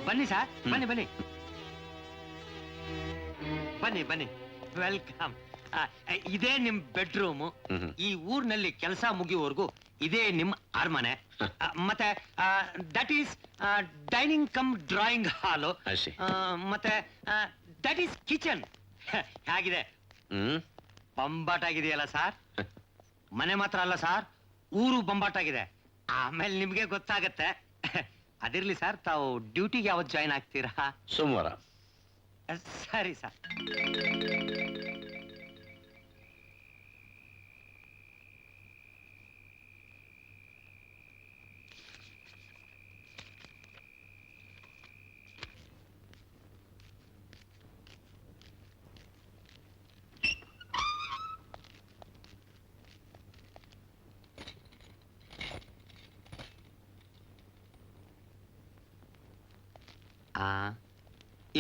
ಬನ್ನಿ ಸರ್, ಬನ್ನಿ ಬನ್ನಿ ಬನ್ನಿ ಬನ್ನಿ, ವೆಲ್ಕಮ್. ಇದೇ ನಿಮ್ ಬೆಡ್ರೂಮು. ಈ ಊರ್ನಲ್ಲಿ ಕೆಲಸ ಮುಗಿಯುವವರೆಗೂ ಇದೇ ನಿಮ್ ಅರಮನೆ. ಮತ್ತೆ that is dining come drawing ಹಾಲು. ಮತ್ತೆ ದಟ್ ಈಸ್ ಕಿಚನ್. ಹೇಗಿದೆ? ಬಂಬಾಟಾಗಿದೆಯಲ್ಲ ಸಾರ್? ಮನೆ ಮಾತ್ರ ಅಲ್ಲ ಸಾರ್, ಊರು ಬಂಬಾಟಾಗಿದೆ. ಆಮೇಲೆ ನಿಮ್ಗೆ ಗೊತ್ತಾಗತ್ತೆ. ಅದಿರ್ಲಿ ಸರ್, ತಾವು ಡ್ಯೂಟಿಗೆ ಯಾವತ್ತು ಜಾಯ್ನ್ ಆಗ್ತೀರಾ? ಸೋಮವಾರ. ಸರಿ ಸರ್.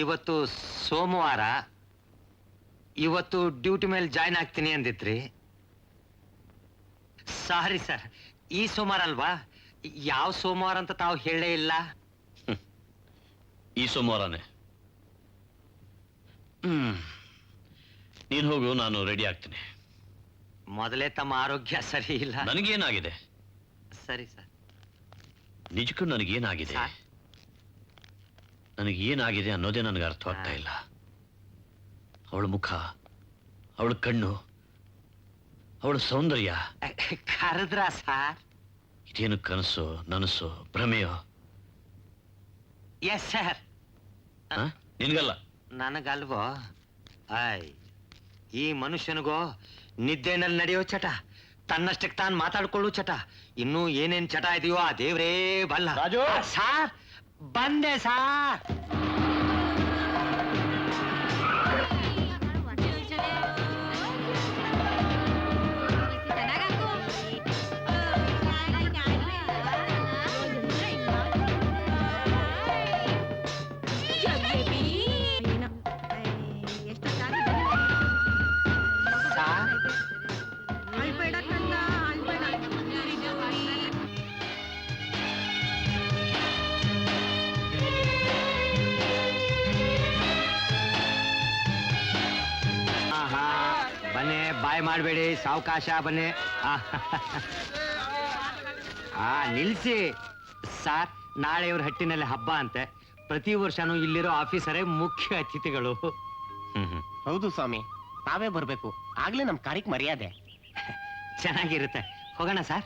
ಇವತ್ತು ಸೋಮವಾರ, ಇವತ್ತು ಡ್ಯೂಟಿ ಮೇಲೆ ಜಾಯ್ನ್ ಆಗ್ತೀನಿ ಅಂದಿತ್ರಿ. ಸಾರಿ ಸರ್, ಈ ಸೋಮವಾರ ಅಲ್ವಾ? ಯಾವ ಸೋಮವಾರ ಅಂತ ತಾವು ಹೇಳೇ ಇಲ್ಲ. ಈ ಸೋಮವಾರನೇ. ನೀನ್ ಹೋಗು, ನಾನು ರೆಡಿ ಆಗ್ತೀನಿ. ಮೊದಲೇ ತಮ್ಮ ಆರೋಗ್ಯ ಸರಿ ಇಲ್ಲ. ನನಗೇನಾಗಿದೆ? ಸರಿ ಸರ್. ನಿಜಕ್ಕೂ ನನಗೇನಾಗಿದೆ? ನನಗೇನಾಗಿದೆ ಅನ್ನೋದೇ ನನಗೆ ಅರ್ಥವಾಗ್ತಾ ಇಲ್ಲ. ಅವಳ ಮುಖ, ಅವಳ ಕಣ್ಣು, ಅವಳ ಸೌಂದರ್ಯ. ಕರೆದ್ರ ಸಾರ್? ಇದೇನು ಕನಸು, ನನಸು, ಭ್ರಮೆಯೋ? Yes sir. ನಿನ್ಗಲ್ಲ, ನನಗಲ್ವೋ? ಈ ಮನುಷ್ಯನಿಗೋ ನಿದ್ದೆನಲ್ಲಿ ನಡೆಯೋ ಚಟ, ತನ್ನಷ್ಟಕ್ಕೆ ತಾನು ಮಾತಾಡ್ಕೊಳ್ಳೋ ಚಟ, ಇನ್ನೂ ಏನೇನ್ ಚಟ ಇದೆಯೋ ಆ ದೇವ್ರೇ ಬಲ್ಲ. ಸಾರ್ ಬಂದೆ ಸಾರ್. ಬಾಯ್ ಮಾಡಬೇಡಿ, ಸಾವಕಾಶ ಬನ್ನಿ. ನಿಲ್ಸಿ ಸಾರ್. ನಾಳೆ ಇವ್ರ ಹಟ್ಟಿನಲ್ಲಿ ಹಬ್ಬ ಅಂತೆ. ಪ್ರತಿ ವರ್ಷನೂ ಇಲ್ಲಿರೋ ಆಫೀಸರೇ ಮುಖ್ಯ ಅತಿಥಿಗಳು. ಹೌದು ಸ್ವಾಮಿ, ನಾವೇ ಬರ್ಬೇಕು, ಆಗ್ಲೇ ನಮ್ ಕಾರ್ಯಕ್ಕೆ ಮರ್ಯಾದೆ. ಚೆನ್ನಾಗಿರುತ್ತೆ. ಹೋಗೋಣ ಸರ್.